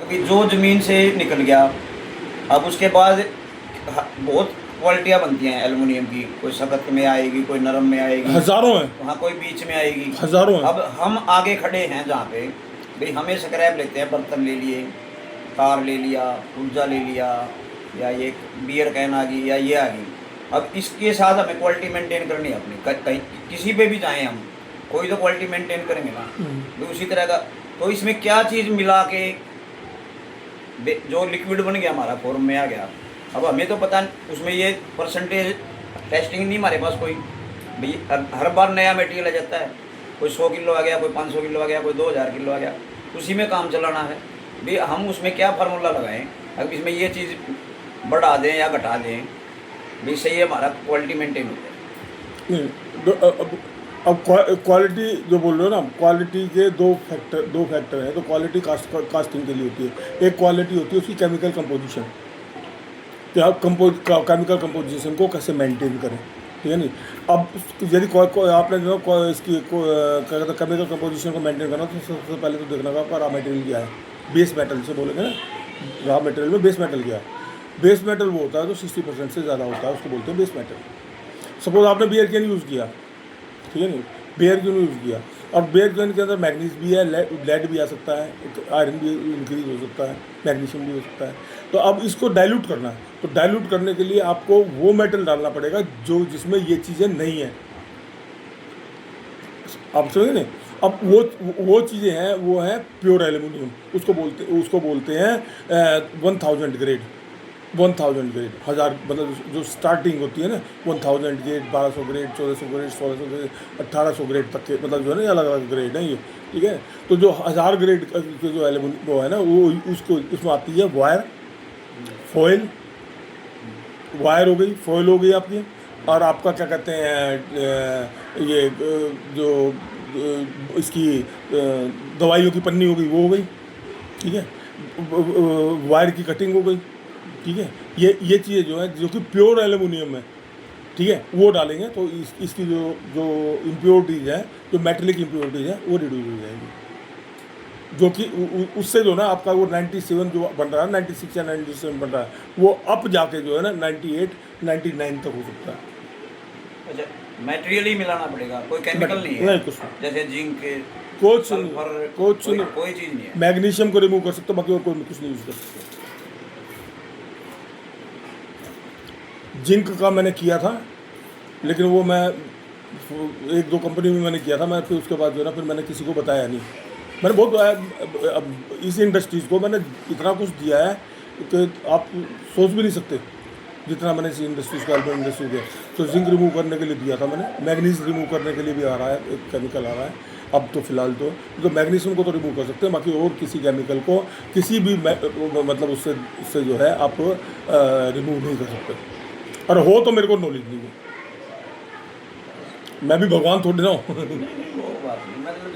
कि जो ज़मीन से निकल गया, अब उसके बाद बहुत क्वालिटियाँ बनती हैं एल्युमिनियम की, कोई सख्त में आएगी, कोई नरम में आएगी, हज़ारों हैं, वहाँ कोई बीच में आएगी। हज़ारों हैं। अब हम आगे खड़े हैं जहाँ पे भाई हमें स्क्रैप लेते हैं, बर्तन ले लिए, कार ले लिया, पुर्जा ले लिया, या ये बियर कैन आ गई, या ये आ गई। अब इसके साथ हमें क्वालिटी मेंटेन करनी है अपनी, कहीं किसी पे भी जाएं हम, कोई तो क्वालिटी मेंटेन करेंगे ना। तो उसी तरह का, तो इसमें क्या चीज़ मिला के जो लिक्विड बन गया हमारा फॉर्म में आ गया, अब हमें तो पता नहीं उसमें ये परसेंटेज टेस्टिंग नहीं हमारे पास कोई। भाई हर बार नया मटेरियल आ जाता है, कोई 100 किलो आ गया, कोई 500 किलो आ गया, कोई 2000 किलो आ गया, उसी में काम चलाना है। भाई हम उसमें क्या फार्मूला लगाएं, अगर इसमें ये चीज़ बढ़ा दें या घटा दें, भाई सही है, हमारा क्वालिटी मेंटेन हो जाए। नहीं, अब क्वालिटी जो बोल रहे हो ना, क्वालिटी के दो फैक्टर हैं। तो क्वालिटी कास्टिंग के लिए होती है। एक क्वालिटी होती है उसकी केमिकल कंपोजिशन, कि आप केमिकल कंपोजिशन को कैसे मेंटेन करें, ठीक है नहीं। अब यदि आपने जो इसकी क्या कहते हैं केमिकल कंपोजिशन को मेंटेन करना, तो सबसे पहले तो देखना होगा आपका रॉ मटेरियल क्या है। बेस मेटल से बोलेंगे ना, रॉ मटेरियल में बेस मेटल क्या है। बेस मेटल वो होता है जो 60% से ज़्यादा होता है, उसको बोलते हैं बेस मेटल। सपोज आपने बियर कैन यूज़ किया, ठीक है नहीं, बेयर कैन यूज़ किया, और बेयर कैन के अंदर मैग्नीज भी है, लेड भी आ सकता है, आयरन भी इंक्रीज हो सकता है, मैग्नीशियम भी हो सकता है। तो अब इसको डाइल्यूट करना है, तो डाइल्यूट करने के लिए आपको वो मेटल डालना पड़ेगा जो जिसमें ये चीज़ें नहीं हैं। आप समझे नहीं। अब वो चीज़ें हैं, वो है प्योर एल्यूमिनियम, उसको बोलते हैं 1000 ग्रेड। 1000 ग्रेड, 1000 मतलब जो स्टार्टिंग होती है ना, 1000 grade, 1200 grade, 1400 grade, 1600 grade, 1800 grade तक के, मतलब जो है ना अलग अलग ग्रेड हैं ये, ठीक है। तो जो 1000 ग्रेड के जो एल्यूमिनियम वो है ना, वो उसमें आती है वायर, फॉयल, वायर हो गई, फॉयल हो गई आपकी, और आपका क्या कहते हैं ये जो इसकी दवाइयों की पन्नी हो गई, वो हो गई, ठीक है। वायर की कटिंग हो गई, ठीक है। ये चीज़ें जो है जो कि प्योर एल्यूमिनियम है, ठीक है, वो डालेंगे तो इसकी जो इम्प्योरिटीज़ है, जो मेटेलिक इम्प्योरिटीज़ है, वो रिड्यूस हो जाएगी, जो कि उससे जो ना आपका वो 97 जो बन रहा है, 96 या 97 बन रहा है, वो अप जाके जो है ना 98 99 तक हो सकता है। अच्छा, मटेरियल ही मिलाना पड़ेगा, कोई केमिकल नहीं है? नहीं, कुछ नहीं, जैसे जिंक के, कुछ सल्फर, कोई चीज़ नहीं है। मैग्नीशियम को रिमूव कर सकते हो, बाकी और कोई कुछ नहीं यूज़ कर सकते। जिंक का मैंने किया था, लेकिन वो मैं 1-2 कंपनी में मैंने किया था, मैं फिर उसके बाद जो है ना फिर मैंने किसी को बताया नहीं। मैंने बहुत अब इस इंडस्ट्रीज़ को मैंने इतना कुछ दिया है कि आप सोच भी नहीं सकते जितना मैंने इस इंडस्ट्रीज़ को, एल्बम इंडस्ट्री दिया। तो जिंक रिमूव करने के लिए दिया था मैंने, मैग्नीज रिमूव करने के लिए भी आ रहा है, एक केमिकल आ रहा है अब तो फिलहाल। तो मैग्नीशियम को तो रिमूव कर सकते हैं, बाकी और किसी केमिकल को किसी भी मतलब उससे जो है आप रिमूव नहीं कर सकते। और हो तो मेरे को नॉलेज नहीं है, मैं भी भगवान थोड़ी ना हूँ। वो बात नहीं, मतलब